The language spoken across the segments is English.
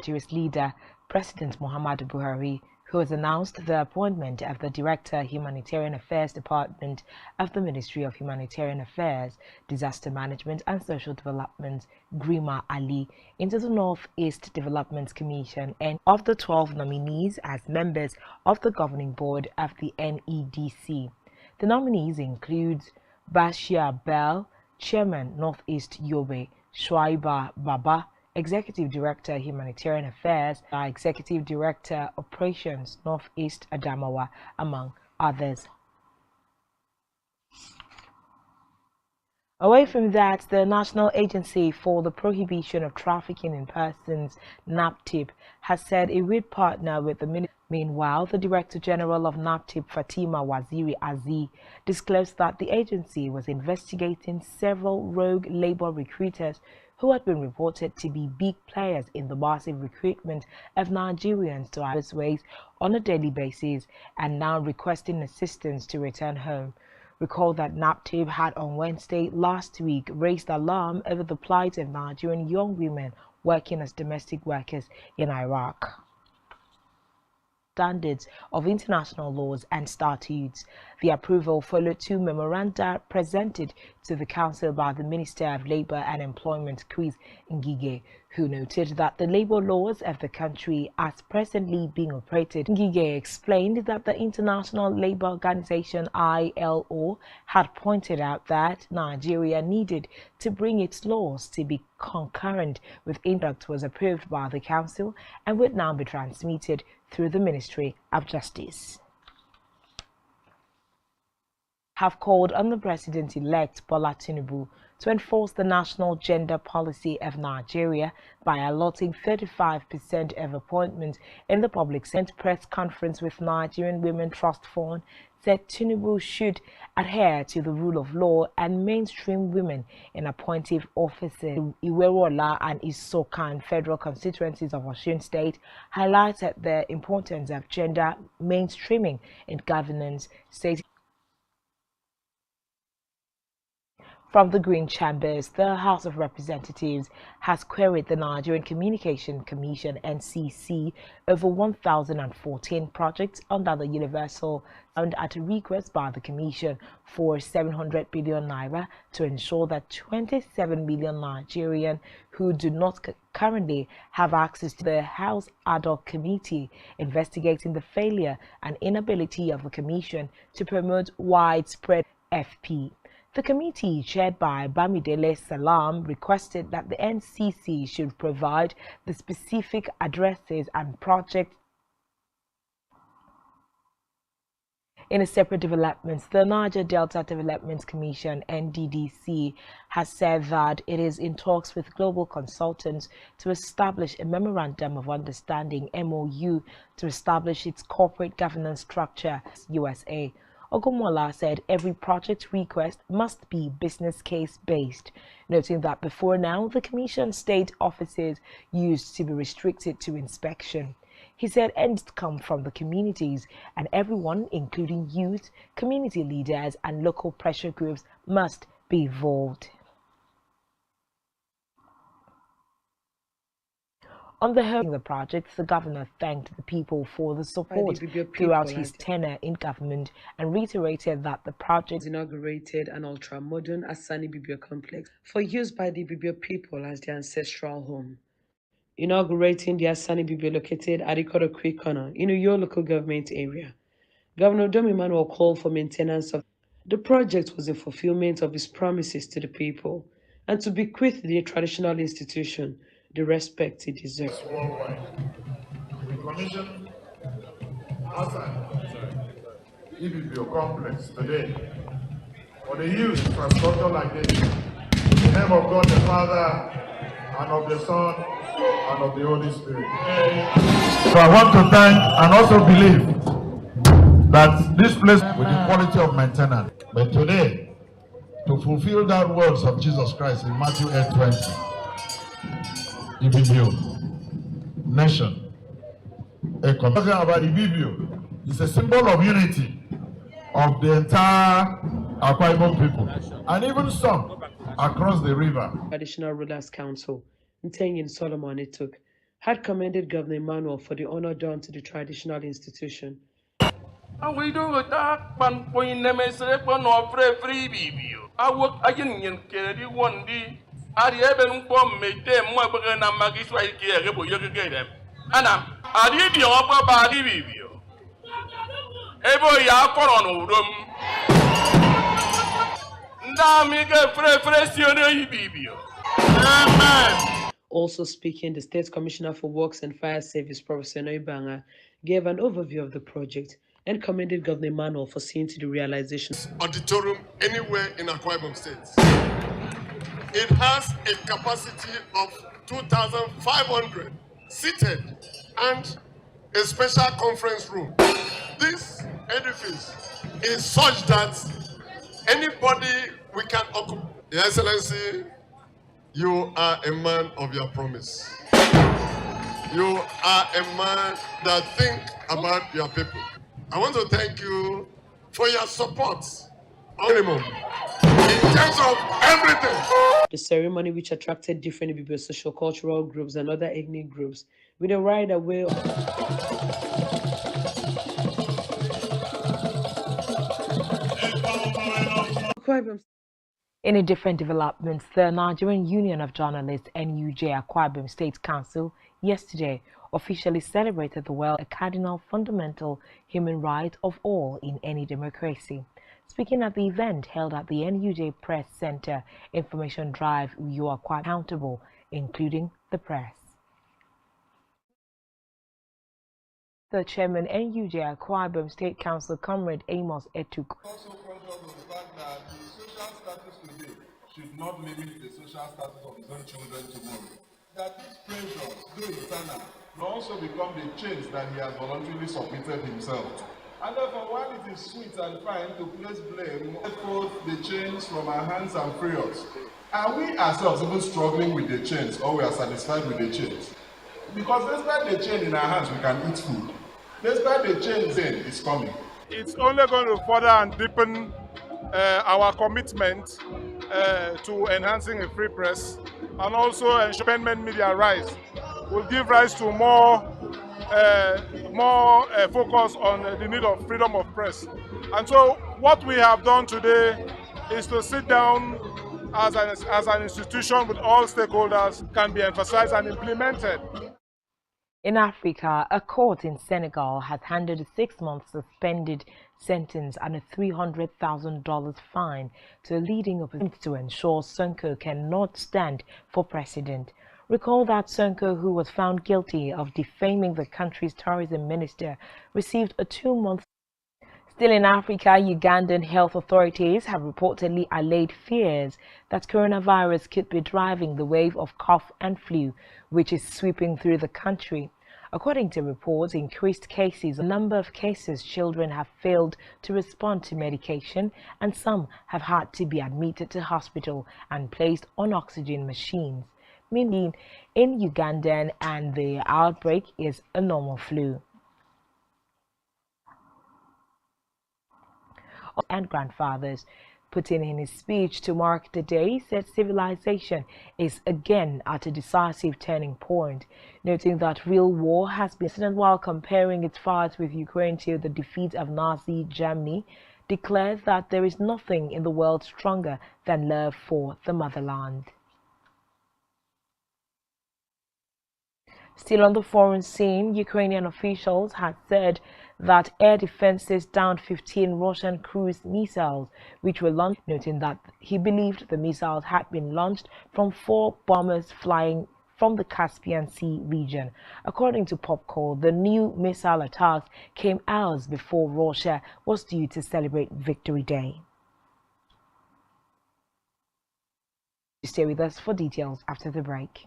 Nigeria's leader, President Muhammadu Buhari, who has announced the appointment of the Director, Humanitarian Affairs Department of the Ministry of Humanitarian Affairs, Disaster Management and Social Development, Grima Ali, into the Northeast Development Commission, and of the 12 nominees as members of the governing board of the NEDC. The nominees include Bashir Bell, Chairman, Northeast Yobe, Shuaiba Baba, Executive Director, Humanitarian Affairs, Executive Director, Operations, Northeast Adamawa, among others. Away from that, the National Agency for the Prohibition of Trafficking in Persons, NAPTIP, has said it would partner with the Ministry. Meanwhile, the Director General of NAPTIP, Fatima Waziri Aziz, disclosed that the agency was investigating several rogue labor recruiters who had been reported to be big players in the massive recruitment of Nigerians to various ways on a daily basis and now requesting assistance to return home. Recall that NAPTIP had on Wednesday last week raised alarm over the plight of Nigerian young women working as domestic workers in Iraq. Standards of international laws and statutes. The approval followed two memoranda presented to the Council by the Minister of Labour and Employment, Chris Ngige, who noted that the labour laws of the country as presently being operated. Ngige explained that the International Labour Organization ILO had pointed out that Nigeria needed to bring its laws to be concurrent with instruct was approved by the Council and would now be transmitted through the Ministry of Justice. Have called on the President-elect Bola Tinubu to enforce the national gender policy of Nigeria by allotting 35% of appointments in the public sector. Press conference with Nigerian Women Trust Fund said Tinubu should adhere to the rule of law and mainstream women in appointive offices. Iwerola and Isokan federal constituencies of Osun State highlighted the importance of gender mainstreaming in governance, stating. From the Green Chambers, the House of Representatives has queried the Nigerian Communication Commission (NCC) over 1,014 projects under the Universal Fund at a request by the Commission for 700 billion naira to ensure that 27 million Nigerians who do not currently have access to the House Ad hoc Committee investigating the failure and inability of the Commission to promote widespread FP. The committee, chaired by Bamidele Salam, requested that the NCC should provide the specific addresses and projects. In a separate development, the Niger Delta Development Commission (NDDC) has said that it is in talks with global consultants to establish a Memorandum of Understanding (MOU) to establish its corporate governance structure (USA). Ogumola said every project request must be business case based, noting that before now the Commission state offices used to be restricted to inspection. He said ends come from the communities and everyone, including youth, community leaders and local pressure groups, must be involved. On the whole of the project, the governor thanked the people for the support throughout his tenure in government and reiterated that the project inaugurated an ultra-modern Asani Bibio complex for use by the Bibio people as their ancestral home. Inaugurating the Asani Bibio located at Ikoto Creek Corner in Uyo local government area, Governor Dom Emmanuel called for maintenance of the project was a fulfillment of his promises to the people and to bequeath the traditional institution the respect it deserves. Worldwide. The Commission Asani Bibio complex today for the use of infrastructure like this. In the name of God the Father, and of the Son, and of the Holy Spirit. So I want to thank and also believe that this place with the quality of maintenance. But today, to fulfill that words of Jesus Christ in Matthew 8:20, Ibibio, nation, a talking about Ibibio, is a symbol of unity of the entire Akwa Ibom people, and even some across the river. Traditional Rulers Council, Ntenyin Solomon Ituk, had commended Governor Emmanuel for the honor done to the traditional institution. And we do that, but we never say, but no free video. I work again in Kennedy one day. I haven't come make them more than a magistrate here, you get them. Anna, I did your upper body video. Every year for on room. Now make a fresh video. Amen. Also speaking, the State Commissioner for Works and Fire Service, Professor Noibanga, gave an overview of the project and commended Governor Emmanuel for seeing to the realization. Auditorium anywhere in Akwa Ibom State. It has a capacity of 2,500 seated and a special conference room. This edifice is such that anybody we can occupy. Your Excellency, you are a man of your promise. You are a man that think about your people. I want to thank you for your support, minimum, in terms of everything. The ceremony, which attracted different Ibibio social cultural groups and other ethnic groups, with a ride away. In a different development, the Nigerian Union of Journalists NUJ Akwa Ibom State Council yesterday officially celebrated the a cardinal fundamental human right of all in any democracy. Speaking at the event held at the NUJ Press Center Information Drive, you are quite accountable, including the press. The chairman NUJ Akwa Ibom State Council, Comrade Amos Etuk, also conscious of the fact that the social status today should not limit the social status of his own children tomorrow. That these pressures, though internal, will also become the chains that he has voluntarily submitted himself to. And therefore, while it is sweet and fine to place blame, let forth the chains from our hands and free us. Are we ourselves even struggling with the chains, or we are satisfied with the chains? Because despite the chain in our hands, we can eat food. Despite the chain is coming. It's only going to further and deepen our commitment to enhancing a free press, and also independent media rise will give rise to more focus on the need of freedom of press. And so what we have done today is to sit down as an institution with all stakeholders, can be emphasized and implemented. In Africa, a court in Senegal has handed a 6-month suspended sentence and a $300,000 fine to a leading opposition to ensure Sonko cannot stand for president. Recall that Sonko, who was found guilty of defaming the country's tourism minister, received a 2-month. Still in Africa, Ugandan health authorities have reportedly allayed fears that coronavirus could be driving the wave of cough and flu, which is sweeping through the country. According to reports, increased cases, a number of cases, children have failed to respond to medication, and some have had to be admitted to hospital and placed on oxygen machines. Meaning, in Uganda, and the outbreak is a normal flu. And grandfathers, Putin in his speech to mark the day said civilization is again at a decisive turning point, noting that real war has been, while comparing its fight with Ukraine to the defeat of Nazi Germany, declared that there is nothing in the world stronger than love for the motherland. Still on the foreign scene, Ukrainian officials had said that air defenses downed 15 Russian cruise missiles, which were launched, noting that he believed the missiles had been launched from 4 bombers flying from the Caspian Sea region. According to Popcore, the new missile attacks came hours before Russia was due to celebrate Victory Day. Stay with us for details after the break.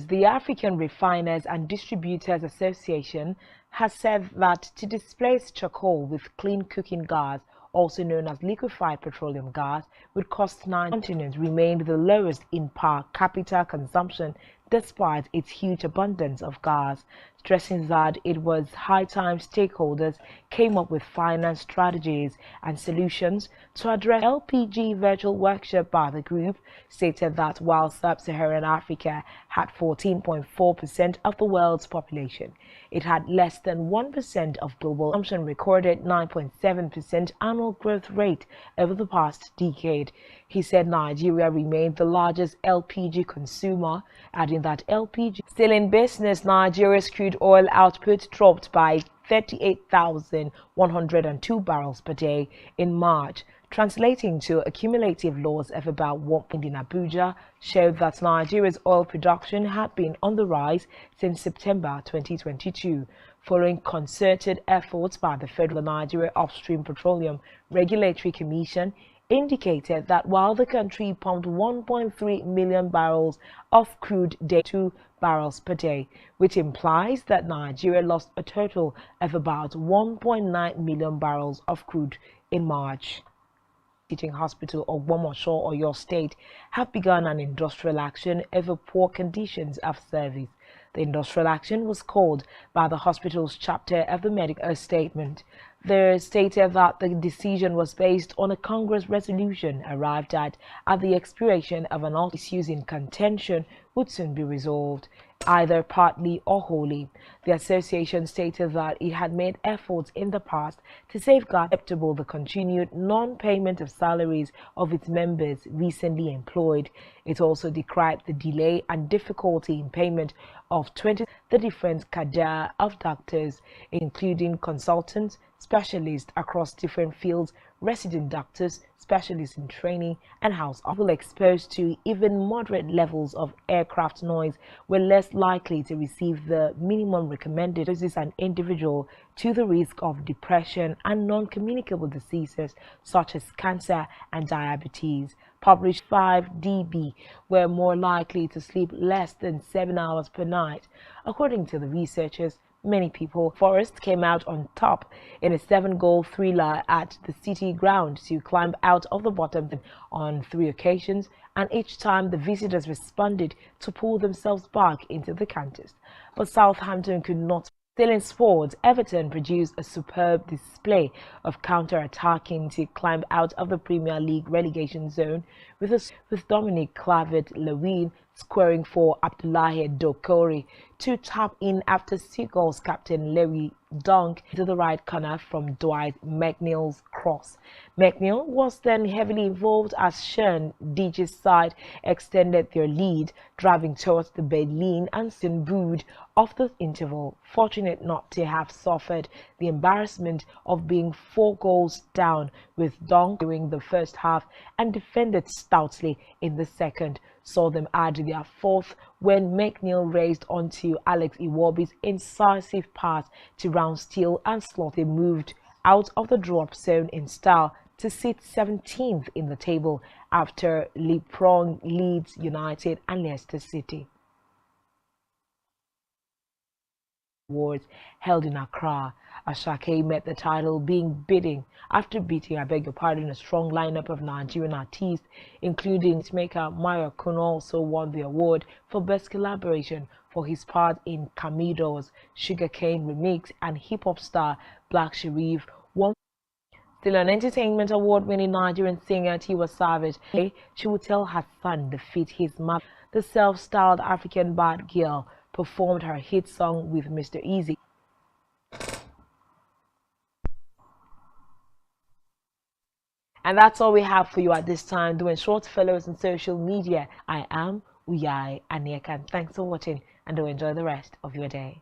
The African Refiners and Distributors Association has said that to displace charcoal with clean cooking gas also known as liquefied petroleum gas, would cost 9 continents, remained the lowest in per capita consumption despite its huge abundance of gas, stressing that it was high time stakeholders came up with finance strategies and solutions to address LPG. Virtual workshop by the group stated that while sub-Saharan Africa had 14.4% of the world's population, it had less than 1% of global consumption, recorded 9.7% annual growth rate over the past decade. He said Nigeria remained the largest LPG consumer, adding that LPG still in business. Nigeria's crude oil output dropped by 38,102 barrels per day in March, translating to a cumulative loss of about 1 in Abuja, showed that Nigeria's oil production had been on the rise since September 2022, following concerted efforts by the Federal Nigeria Upstream Petroleum Regulatory Commission, indicated that while the country pumped 1.3 million barrels of crude daily, 2 barrels per day, which implies that Nigeria lost a total of about 1.9 million barrels of crude in March. Teaching Hospital of Womosho or your state have begun an industrial action over poor conditions of service. The industrial action was called by the hospital's chapter of the medical statement. They stated that the decision was based on a Congress resolution arrived at the expiration of an issues in contention would soon be resolved, either partly or wholly. The association stated that it had made efforts in the past to safeguard acceptable the continued non-payment of salaries of its members recently employed. It also decried the delay and difficulty in payment of the different cadre of doctors, including consultants, specialists across different fields, resident doctors, specialists in training, and house people exposed to even moderate levels of aircraft noise were less likely to receive the minimum recommended doses an individual to the risk of depression and non-communicable diseases such as cancer and diabetes. Published 5 dB were more likely to sleep less than 7 hours per night. According to the researchers, many people, Forrest came out on top in a 7-goal thriller at the City Ground to climb out of the bottom on 3 occasions, and each time the visitors responded to pull themselves back into the contest. But Southampton could not. Still in sports, Everton produced a superb display of counter-attacking to climb out of the Premier League relegation zone with Dominic Calvert-Lewin scoring for Abdullahi Dokore to tap in after Seagulls captain Larry Dunk into the right corner from Dwight McNeil's cross. McNeil was then heavily involved as Sean Dyche's side extended their lead, driving towards the backline and soon booed off the interval, fortunate not to have suffered the embarrassment of being 4 goals down, with Dunk during the first half and defended stoutly in the second. Saw them add their 4th when McNeil raced onto Alex Iwobi's incisive pass to Roundsteel, and Slotty moved out of the drop zone in style to sit 17th in the table after leapfrog Leeds United and Leicester City. Awards held in Accra, Ashake met the title being beating a strong lineup of Nigerian artists, including maker Mayor Kuno also won the award for Best Collaboration for his part in Camido's Sugarcane Remix, and hip-hop star Black Sherif won. Still an entertainment award-winning Nigerian singer Tiwa Savage, she would tell her son to defeat his mother. The self-styled African bad girl performed her hit song with Mr. Easy. And that's all we have for you at this time. Doing short follows on social media. I am Uyai Aniekan. Thanks for watching and do enjoy the rest of your day.